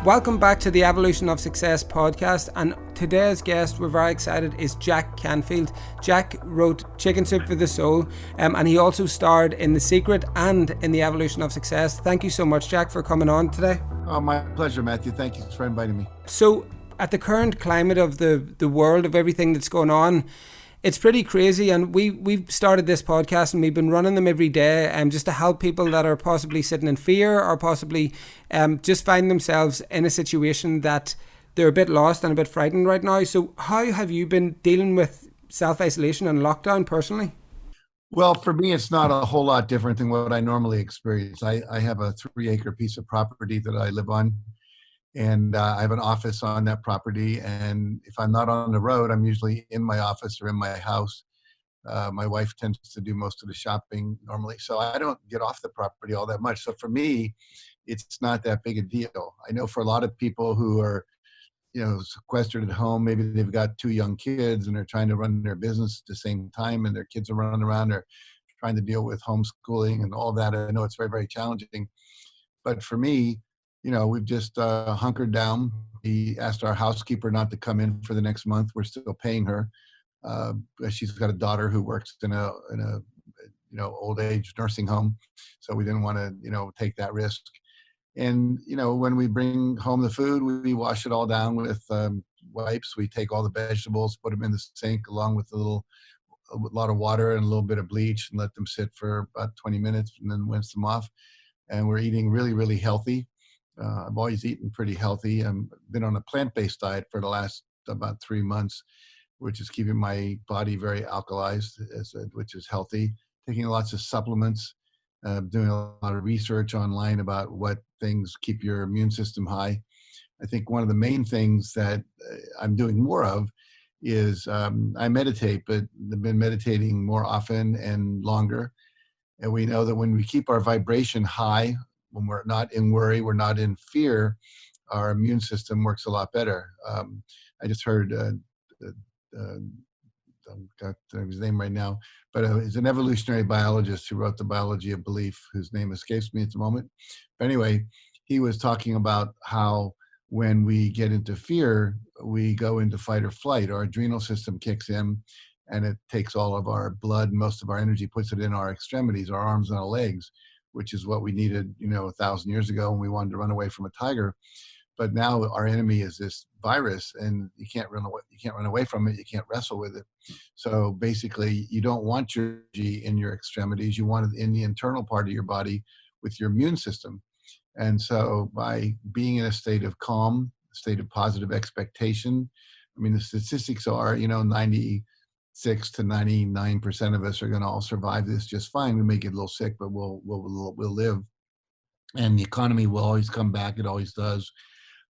Welcome back to the Evolution of Success podcast, and today's guest, we're very excited, is Jack Canfield. Jack wrote Chicken Soup for the Soul, and he also starred in The Secret and in The Evolution of Success. Thank you so much, Jack, for coming on today. Oh, my pleasure, Matthew. Thank you for inviting me. So, at the current climate of the world, of everything that's going on, it's pretty crazy, and we've started this podcast and we've been running them every day just to help people that are possibly sitting in fear or possibly just find themselves in a situation that they're a bit lost and a bit frightened right now. So how have you been dealing with self-isolation and lockdown personally? Well, for me, it's not a whole lot different than what I normally experience. I have a 3-acre piece of property that I live on. And I have an office on that property. And if I'm not on the road, I'm usually in my office or in my house. My wife tends to do most of the shopping normally. So I don't get off the property all that much. So for me, it's not that big a deal. I know for a lot of people who are, sequestered at home, maybe they've got 2 young kids and they're trying to run their business at the same time and their kids are running around, they're trying to deal with homeschooling and all that. I know it's very, very challenging. But for me, we've just hunkered down. We asked our housekeeper not to come in for the next month. We're still paying her. She's got a daughter who works in a old age nursing home, so we didn't want to take that risk. And when we bring home the food, we wash it all down with wipes. We take all the vegetables, put them in the sink along with a lot of water and a little bit of bleach, and let them sit for about 20 minutes, and then rinse them off. And we're eating really, really healthy. I've always eaten pretty healthy. I've been on a plant-based diet for the last about 3 months, which is keeping my body very alkalized, which is healthy. Taking lots of supplements, doing a lot of research online about what things keep your immune system high. I think one of the main things that I'm doing more of is I meditate, but I've been meditating more often and longer. And we know that when we keep our vibration high, when we're not in worry, we're not in fear, our immune system works a lot better. I just heard, I've got his name right now, but he's an evolutionary biologist who wrote The Biology of Belief, whose name escapes me at the moment. But anyway, he was talking about how when we get into fear, we go into fight or flight. Our adrenal system kicks in and it takes all of our blood, most of our energy, puts it in our extremities, our arms and our legs, which is what we needed, 1,000 years ago when we wanted to run away from a tiger. But now our enemy is this virus, and you can't run away. You can't run away from it. You can't wrestle with it. So basically, you don't want your energy in your extremities. You want it in the internal part of your body with your immune system. And so by being in a state of calm, a state of positive expectation, I mean, the statistics are, 96 to 99% of us are going to all survive this just fine. We may get a little sick, but we'll live. And the economy will always come back. It always does.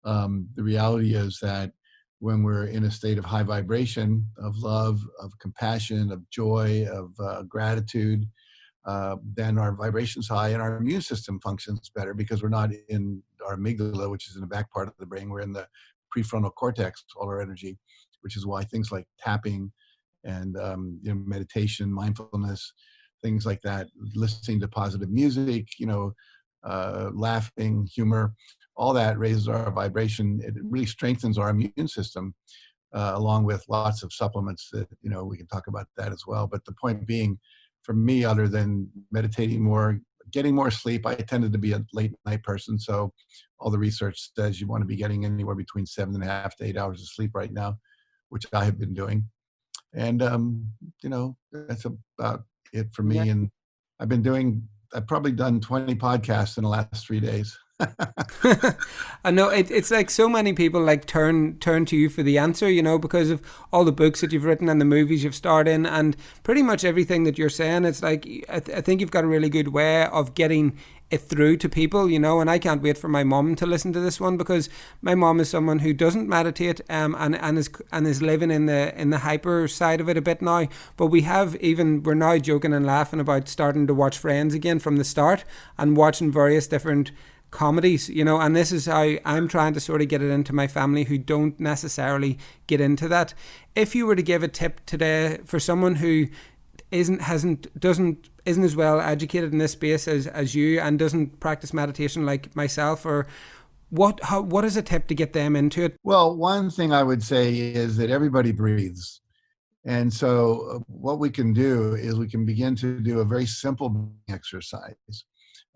The reality is that when we're in a state of high vibration, of love, of compassion, of joy, of gratitude, then our vibration's high and our immune system functions better because we're not in our amygdala, which is in the back part of the brain. We're in the prefrontal cortex, all our energy, which is why things like tapping and meditation, mindfulness, things like that, listening to positive music, laughing, humor, all that raises our vibration. It really strengthens our immune system, along with lots of supplements that, we can talk about that as well. But the point being, for me, other than meditating more, getting more sleep, I tended to be a late night person. So all the research says you want to be getting anywhere between 7.5 to 8 hours of sleep right now, which I have been doing. And, that's about it for me. Yeah. And I've probably done 20 podcasts in the last 3 days. I know it's like so many people like turn to you for the answer, because of all the books that you've written and the movies you've starred in and pretty much everything that you're saying. It's like I think you've got a really good way of getting it through to people, and I can't wait for my mom to listen to this one because my mom is someone who doesn't meditate and is living in the hyper side of it a bit now. But we're now joking and laughing about starting to watch Friends again from the start and watching various different comedies, and this is how I'm trying to sort of get it into my family who don't necessarily get into that. If you were to give a tip today for someone who isn't as well educated in this space as you and doesn't practice meditation like myself, or What is a tip to get them into it? Well, one thing I would say is that everybody breathes. And so, what we can do is we can begin to do a very simple exercise.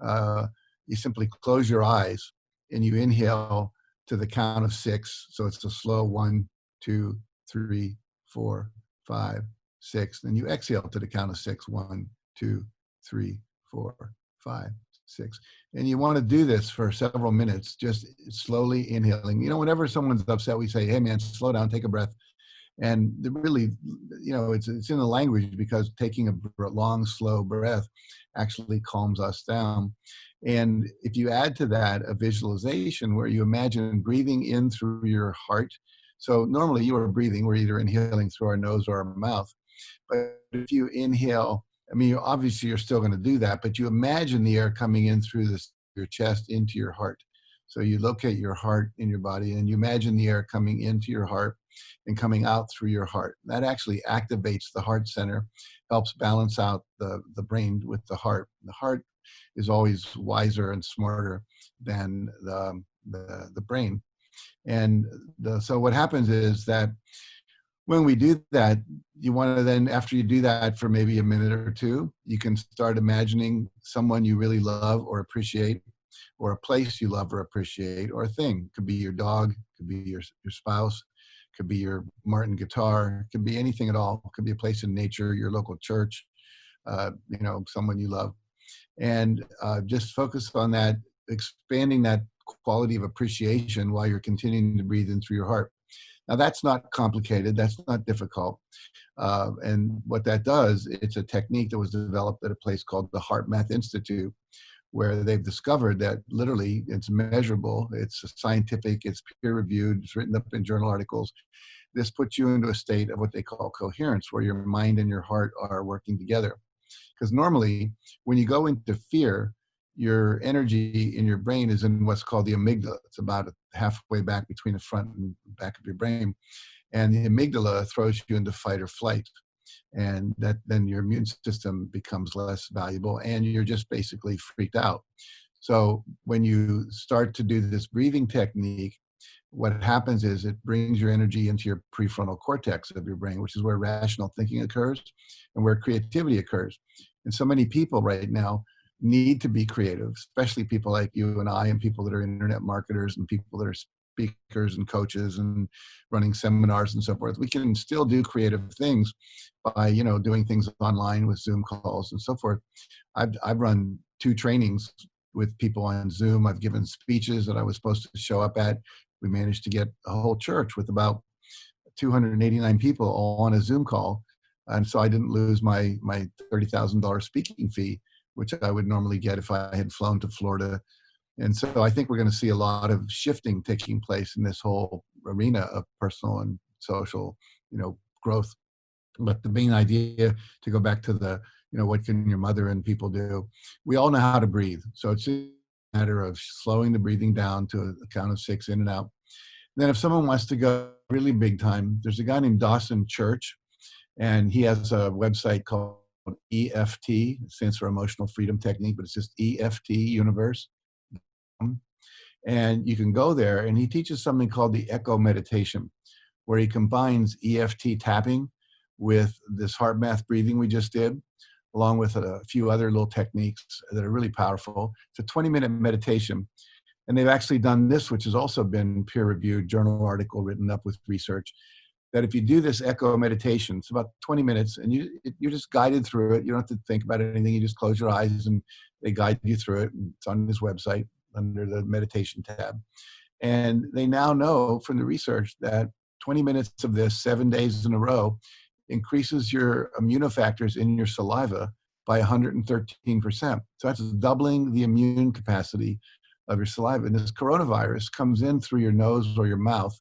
Uh, you simply close your eyes and you inhale to the count of six. So it's a slow one, two, three, four, five, six. Then you exhale to the count of six. One, two, three, four, five, six. And you want to do this for several minutes, just slowly inhaling. Whenever someone's upset, we say, hey, man, slow down, take a breath. And really, it's in the language, because taking a long, slow breath actually calms us down. And if you add to that a visualization where you imagine breathing in through your heart. So normally you are breathing, we're either inhaling through our nose or our mouth. But if you inhale, I mean, obviously you're still going to do that, but you imagine the air coming in through your chest into your heart. So you locate your heart in your body and you imagine the air coming into your heart and coming out through your heart. That actually activates the heart center, helps balance out the brain with the heart. The heart is always wiser and smarter than the brain. And so what happens is that when we do that, you want to then, after you do that for maybe a minute or two, you can start imagining someone you really love or appreciate, or a place you love or appreciate, or a thing. It could be your dog, could be your spouse, could be your Martin guitar, could be anything at all. It could be a place in nature, your local church, someone you love. And just focus on that, expanding that quality of appreciation while you're continuing to breathe in through your heart. Now, that's not complicated. That's not difficult. And what that does, it's a technique that was developed at a place called the Heart Math Institute, where they've discovered that literally it's measurable, it's scientific, it's peer reviewed, it's written up in journal articles. This puts you into a state of what they call coherence, where your mind and your heart are working together. Because normally, when you go into fear, your energy in your brain is in what's called the amygdala. It's about halfway back between the front and back of your brain. And the amygdala throws you into fight or flight. And that then your immune system becomes less valuable and you're just basically freaked out. So when you start to do this breathing technique, what happens is it brings your energy into your prefrontal cortex of your brain, which is where rational thinking occurs and where creativity occurs. And so many people right now need to be creative, especially people like you and I, and people that are internet marketers and people that are speakers and coaches and running seminars and so forth. We can still do creative things by, doing things online with Zoom calls and so forth. I've run 2 trainings with people on Zoom. I've given speeches that I was supposed to show up at. We managed to get a whole church with about 289 people all on a Zoom call. And so I didn't lose my $30,000 speaking fee, which I would normally get if I had flown to Florida. And so I think we're going to see a lot of shifting taking place in this whole arena of personal and social, growth. But the main idea, to go back to the, what can your mother and people do? We all know how to breathe. So it's a matter of slowing the breathing down to a count of 6 in and out. Then if someone wants to go really big time, there's a guy named Dawson Church, and he has a website called EFT. It stands for Emotional Freedom Technique, but it's just EFT Universe. And you can go there, and he teaches something called the Echo Meditation, where he combines EFT tapping with this heart math breathing we just did, along with a few other little techniques that are really powerful. It's a 20-minute meditation. And they've actually done this, which has also been peer-reviewed, journal article written up with research, that if you do this echo meditation, it's about 20 minutes, and you're just guided through it. You don't have to think about anything. You just close your eyes, and they guide you through it. And it's on his website under the meditation tab. And they now know from the research that 20 minutes of this 7 days in a row increases your immunofactors in your saliva by 113%. So that's doubling the immune capacity of your saliva. And this coronavirus comes in through your nose or your mouth.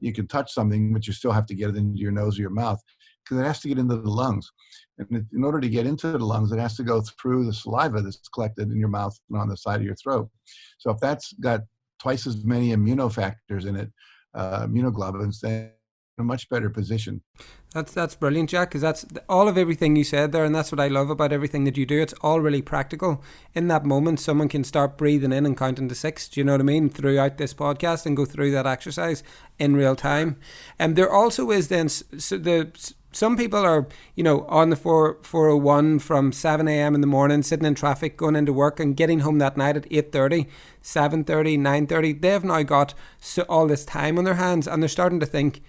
You can touch something, but you still have to get it into your nose or your mouth because it has to get into the lungs. And in order to get into the lungs, it has to go through the saliva that's collected in your mouth and on the side of your throat. So if that's got twice as many immunofactors in it, immunoglobulins, then in a much better position. That's brilliant, Jack, because that's all of everything you said there, and that's what I love about everything that you do. It's all really practical. In that moment, someone can start breathing in and counting to six. Do you know what I mean? Throughout this podcast, and go through that exercise in real time. And there also is then some people are, on the 401 from 7 a.m. in the morning, sitting in traffic, going into work and getting home that night at 8:30, 7:30, 9:30. They've now got all this time on their hands, and they're starting to think,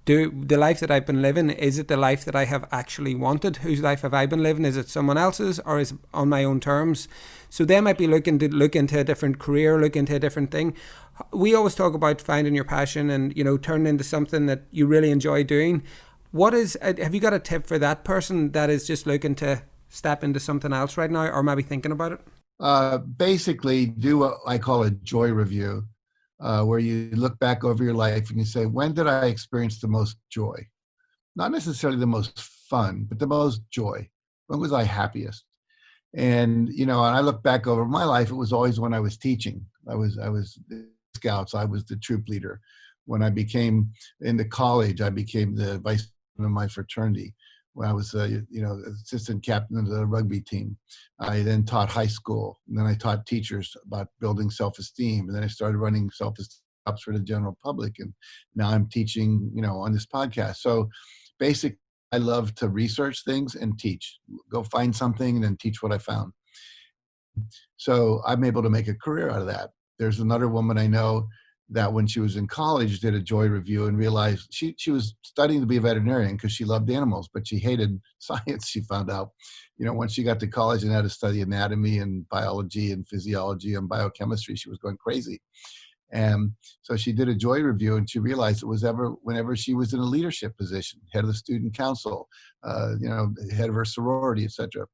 do the life that I've been living, is it the life that I have actually wanted? Whose life have I been living? Is it someone else's, or is it on my own terms? So they might be looking to look into a different career, look into a different thing. We always talk about finding your passion and, turning into something that you really enjoy doing. Have you got a tip for that person that is just looking to step into something else right now, or maybe thinking about it? Basically, do what I call a joy review. Where you look back over your life and you say, when did I experience the most joy? Not necessarily the most fun, but the most joy. When was I happiest? And, and I look back over my life, it was always when I was teaching. I was the Scouts, I was the troop leader. When I became into college, I became the vice president of my fraternity. When I was, assistant captain of the rugby team, I then taught high school, and then I taught teachers about building self-esteem, and then I started running self-esteem jobs for the general public, and now I'm teaching, on this podcast. So, basically, I love to research things and teach. Go find something and then teach what I found. So I'm able to make a career out of that. There's another woman I know that when she was in college did a joy review and realized she was studying to be a veterinarian because she loved animals, but she hated science. She found out, once she got to college and had to study anatomy and biology and physiology and biochemistry, she was going crazy. And so she did a joy review, and she realized it was whenever she was in a leadership position, head of the student council, head of her sorority, etc.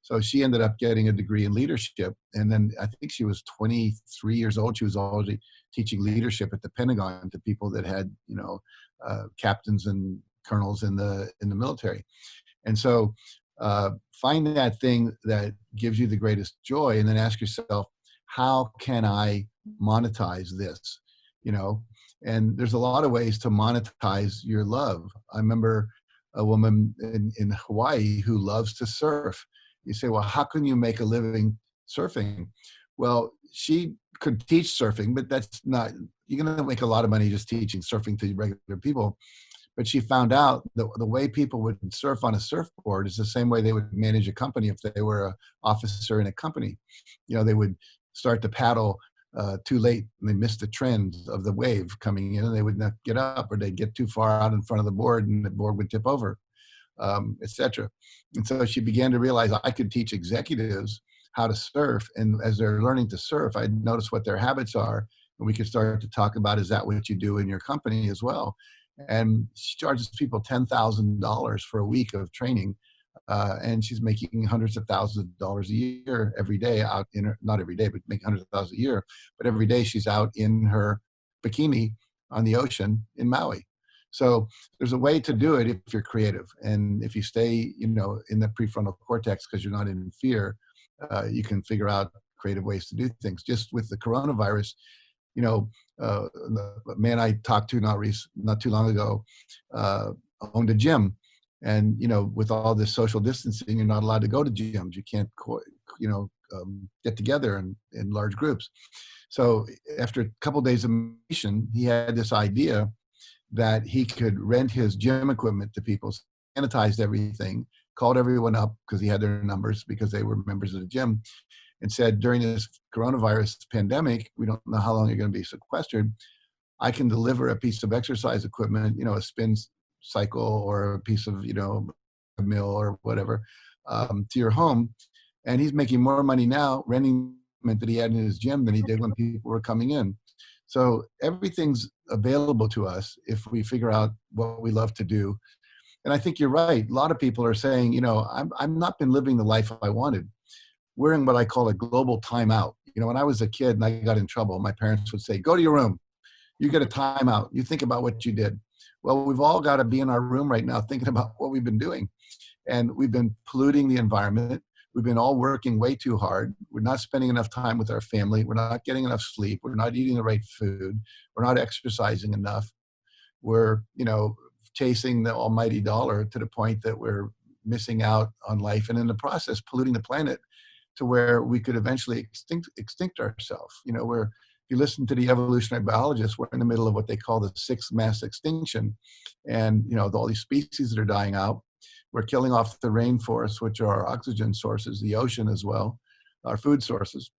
So she ended up getting a degree in leadership. And then I think she was 23 years old. She was already teaching leadership at the Pentagon to people that had, captains and colonels in the military. And so find that thing that gives you the greatest joy, and then ask yourself, how can I monetize this? And there's a lot of ways to monetize your love. I remember a woman in Hawaii who loves to surf. You say, well, how can you make a living surfing? Well, she could teach surfing, but that's not, you're going to make a lot of money just teaching surfing to regular people. But she found out that the way people would surf on a surfboard is the same way they would manage a company if they were an officer in a company. They would start to paddle too late and they missed the trend of the wave coming in, and they would not get up, or they'd get too far out in front of the board and the board would tip over, etc. And so she began to realize I could teach executives how to surf, and as they're learning to surf, I'd notice what their habits are, and we could start to talk about, is that what you do in your company as well? And she charges people $10,000 for a week of training. And she's making hundreds of thousands of dollars a year every day out in her, not every day, but making hundreds of thousands a year. But every day she's out in her bikini on the ocean in Maui. So there's a way to do it if you're creative. And if you stay, in the prefrontal cortex, because you're not in fear, you can figure out creative ways to do things. Just with the coronavirus, the man I talked to not too long ago owned a gym. And, with all this social distancing, you're not allowed to go to gyms. You can't, get together in large groups. So after a couple of days of meditation, he had this idea that he could rent his gym equipment to people, sanitized everything, called everyone up because he had their numbers because they were members of the gym, and said, during this coronavirus pandemic, we don't know how long you're going to be sequestered. I can deliver a piece of exercise equipment, a spin cycle or a piece of, a mill or whatever, to your home. And he's making more money now renting that he had in his gym than he did when people were coming in. So everything's available to us if we figure out what we love to do. And I think you're right. A lot of people are saying, I've not been living the life I wanted. We're in what I call a global timeout. When I was a kid and I got in trouble, my parents would say, go to your room. You get a timeout. You think about what you did. Well, we've all got to be in our room right now thinking about what we've been doing. And we've been polluting the environment. We've been all working way too hard. We're not spending enough time with our family. We're not getting enough sleep. We're not eating the right food. We're not exercising enough. we're, chasing the almighty dollar to the point that we're missing out on life and in the process polluting the planet to where we could eventually extinct ourselves. Where if you listen to the evolutionary biologists, we're in the middle of what they call the sixth mass extinction. And, all these species that are dying out, we're killing off the rainforests, which are our oxygen sources, the ocean as well, our food sources.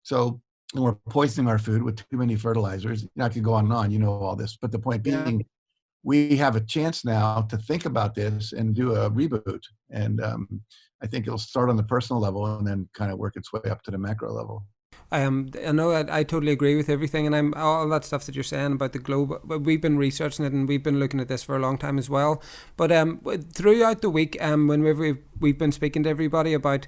So, and we're poisoning our food with too many fertilizers. I could go on and on, all this. But the point being, we have a chance now to think about this and do a reboot. And I think it'll start on the personal level and then kind of work its way up to the macro level. I know I totally agree with everything, and I'm all that stuff that you're saying about the globe. But we've been researching it, and we've been looking at this for a long time as well. But throughout the week, whenever we've been speaking to everybody about,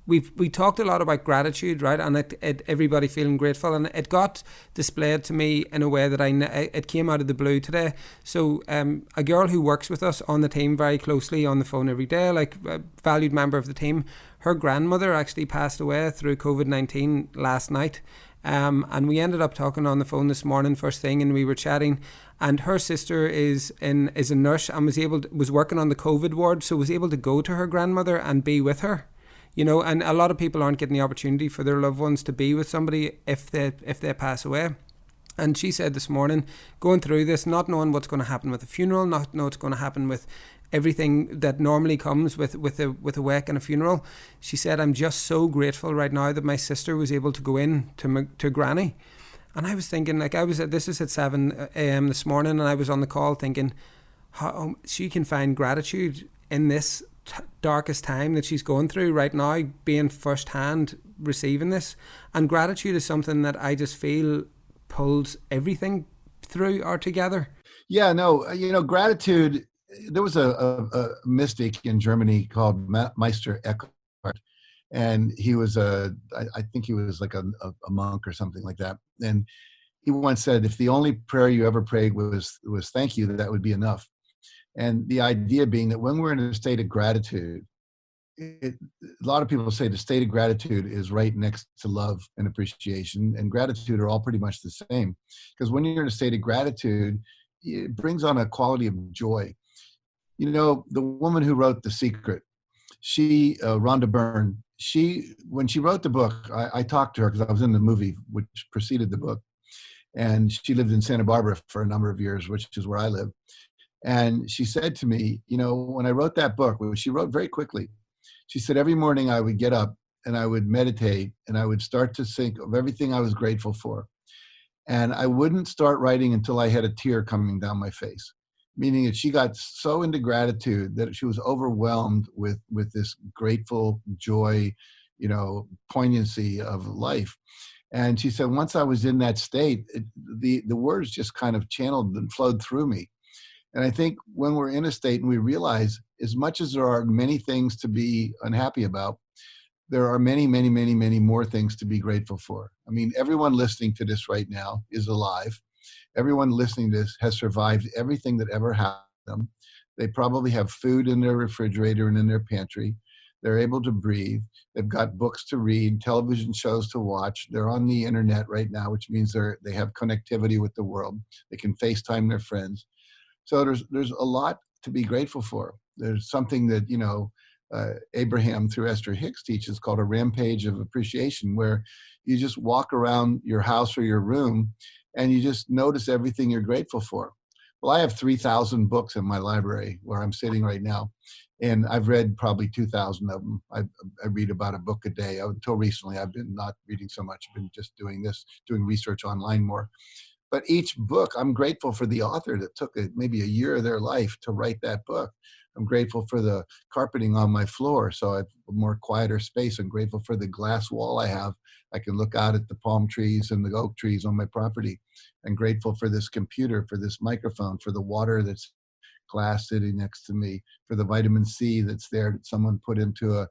we talked a lot about gratitude, right? And everybody feeling grateful, and it got displayed to me in a way that it came out of the blue today. So a girl who works with us on the team very closely on the phone every day, like a valued member of the team, her grandmother actually passed away through COVID-19 last night. And we ended up talking on the phone this morning first thing, and we were chatting, and her sister is a nurse and was working on the COVID ward, so was able to go to her grandmother and be with her. And a lot of people aren't getting the opportunity for their loved ones to be with somebody if they pass away. And she said this morning, going through this, not knowing what's going to happen with the funeral, not knowing what's going to happen with everything that normally comes with a wake and a funeral, she said, I'm just so grateful right now that my sister was able to go in to Granny. And I was thinking, this is at 7 a.m. this morning, and I was on the call thinking how she can find gratitude in this darkest time that she's going through right now, being firsthand receiving this. And gratitude is something that I just feel pulls everything through or together. Yeah, no, gratitude. There was a mystic in Germany called Meister Eckhart, and he was I think he was like a monk or something like that. And he once said, if the only prayer you ever prayed was thank you, that would be enough. And the idea being that when we're in a state of gratitude, a lot of people say the state of gratitude is right next to love and appreciation, and gratitude are all pretty much the same. Because when you're in a state of gratitude, it brings on a quality of joy. The woman who wrote The Secret, Rhonda Byrne, when she wrote the book, I talked to her because I was in the movie which preceded the book. And she lived in Santa Barbara for a number of years, which is where I live. And she said to me, when I wrote that book, which she wrote very quickly, she said, every morning I would get up and I would meditate and I would start to think of everything I was grateful for. And I wouldn't start writing until I had a tear coming down my face, meaning that she got so into gratitude that she was overwhelmed with this grateful joy, poignancy of life. And she said, once I was in that state, the words just kind of channeled and flowed through me. And I think when we're in a state and we realize, as much as there are many things to be unhappy about, there are many, many, many, many more things to be grateful for. I mean, everyone listening to this right now is alive. Everyone listening to this has survived everything that ever happened to them. They probably have food in their refrigerator and in their pantry. They're able to breathe. They've got books to read, television shows to watch. They're on the internet right now, which means they have connectivity with the world. They can FaceTime their friends. So there's a lot to be grateful for. There's something that, Abraham through Esther Hicks teaches called a rampage of appreciation, where you just walk around your house or your room and you just notice everything you're grateful for. Well, I have 3,000 books in my library where I'm sitting right now, and I've read probably 2,000 of them. I read about a book a day. Until recently, I've been not reading so much. I've been just doing research online more. But each book, I'm grateful for the author that took maybe a year of their life to write that book. I'm grateful for the carpeting on my floor, so I have a more quieter space. I'm grateful for the glass wall I have. I can look out at the palm trees and the oak trees on my property. I'm grateful for this computer, for this microphone, for the water that's glass sitting next to me, for the vitamin C that's there that someone put into a,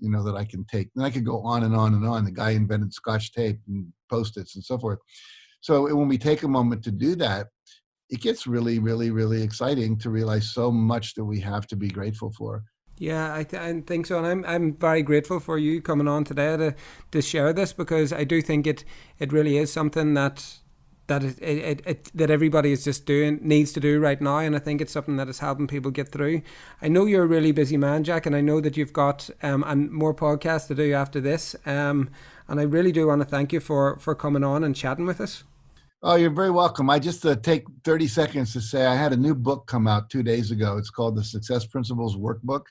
that I can take. And I could go on and on and on. The guy invented Scotch tape and Post-its and so forth. So when we take a moment to do that, it gets really, really, really exciting to realize so much that we have to be grateful for. Yeah, I think so, and I'm very grateful for you coming on today to share this, because I do think it really is something that that that everybody is just needs to do right now, and I think it's something that is helping people get through. I know you're a really busy man, Jack, and I know that you've got and more podcasts to do after this, and I really do want to thank you for coming on and chatting with us. Oh, you're very welcome. I just take 30 seconds to say I had a new book come out 2 days ago. It's called the Success Principles Workbook.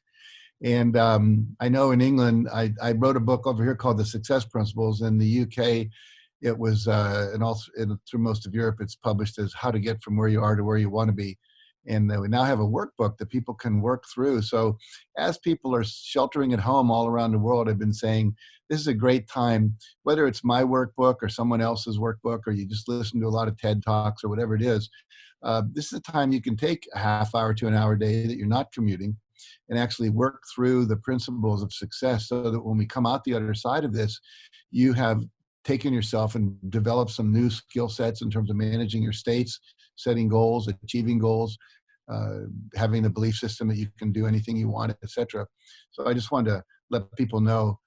And I know in England, I wrote a book over here called the Success Principles. In the UK, it was, and also through most of Europe, it's published as How to Get from Where You Are to Where You Want to Be. And we now have a workbook that people can work through. So as people are sheltering at home all around the world, I've been saying, this is a great time, whether it's my workbook or someone else's workbook, or you just listen to a lot of TED Talks or whatever it is. This is a time you can take a half hour to an hour a day that you're not commuting and actually work through the principles of success, so that when we come out the other side of this, you have taken yourself and developed some new skill sets in terms of managing your states, setting goals, achieving goals, having the belief system that you can do anything you want, etc. So I just wanted to let people know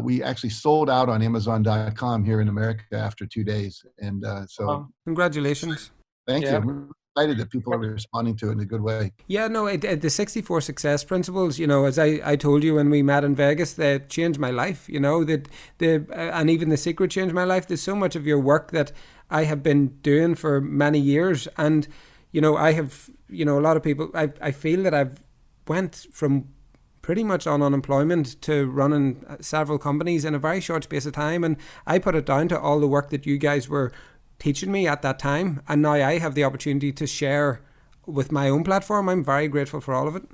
we actually sold out on Amazon.com here in America after 2 days. And congratulations. Thank you. I'm excited that people are responding to it in a good way. Yeah, no, the 64 Success Principles, as I told you when we met in Vegas, they changed my life, and even The Secret changed my life. There's so much of your work that I have been doing for many years. And, I have, a lot of people, I feel that I've went from pretty much on unemployment to running several companies in a very short space of time. And I put it down to all the work that you guys were teaching me at that time. And now I have the opportunity to share with my own platform. I'm very grateful for all of it.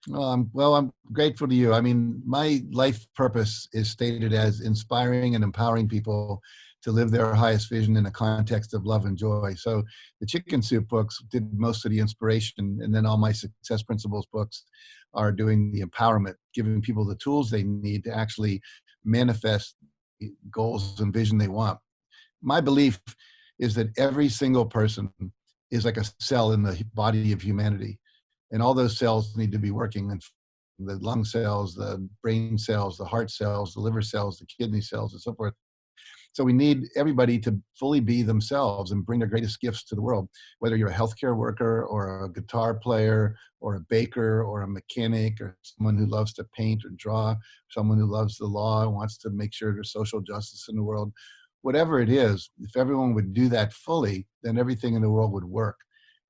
Well, I'm grateful to you. I mean, my life purpose is stated as inspiring and empowering people to live their highest vision in a context of love and joy. So the Chicken Soup books did most of the inspiration, and then all my Success Principles books are doing the empowerment, giving people the tools they need to actually manifest goals and vision they want. My belief is that every single person is like a cell in the body of humanity, and all those cells need to be working. And the lung cells, the brain cells, the heart cells, the liver cells, the kidney cells, and so forth. So we need everybody to fully be themselves and bring their greatest gifts to the world, whether you're a healthcare worker or a guitar player or a baker or a mechanic or someone who loves to paint or draw, someone who loves the law and wants to make sure there's social justice in the world. Whatever it is, if everyone would do that fully, then everything in the world would work.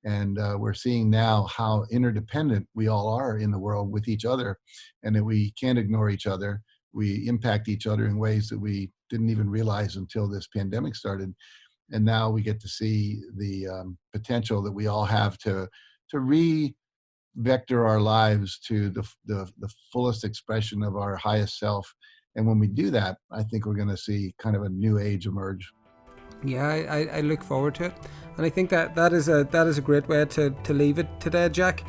And we're seeing now how interdependent we all are in the world with each other, and that we can't ignore each other. We impact each other in ways that we didn't even realize until this pandemic started. And now we get to see the potential that we all have to re-vector our lives to the fullest expression of our highest self. And when we do that, I think we're going to see kind of a new age emerge. Yeah, I look forward to it. And I think that is a great way to leave it today, Jack.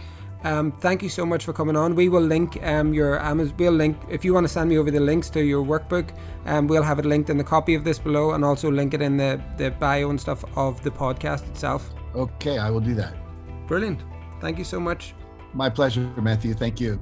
Thank you so much for coming on. We will link your Amazon. We'll link, if you want to send me over the links to your workbook, we'll have it linked in the copy of this below, and also link it in the bio and stuff of the podcast itself. Okay, I will do that. Brilliant. Thank you so much. My pleasure, Matthew. Thank you.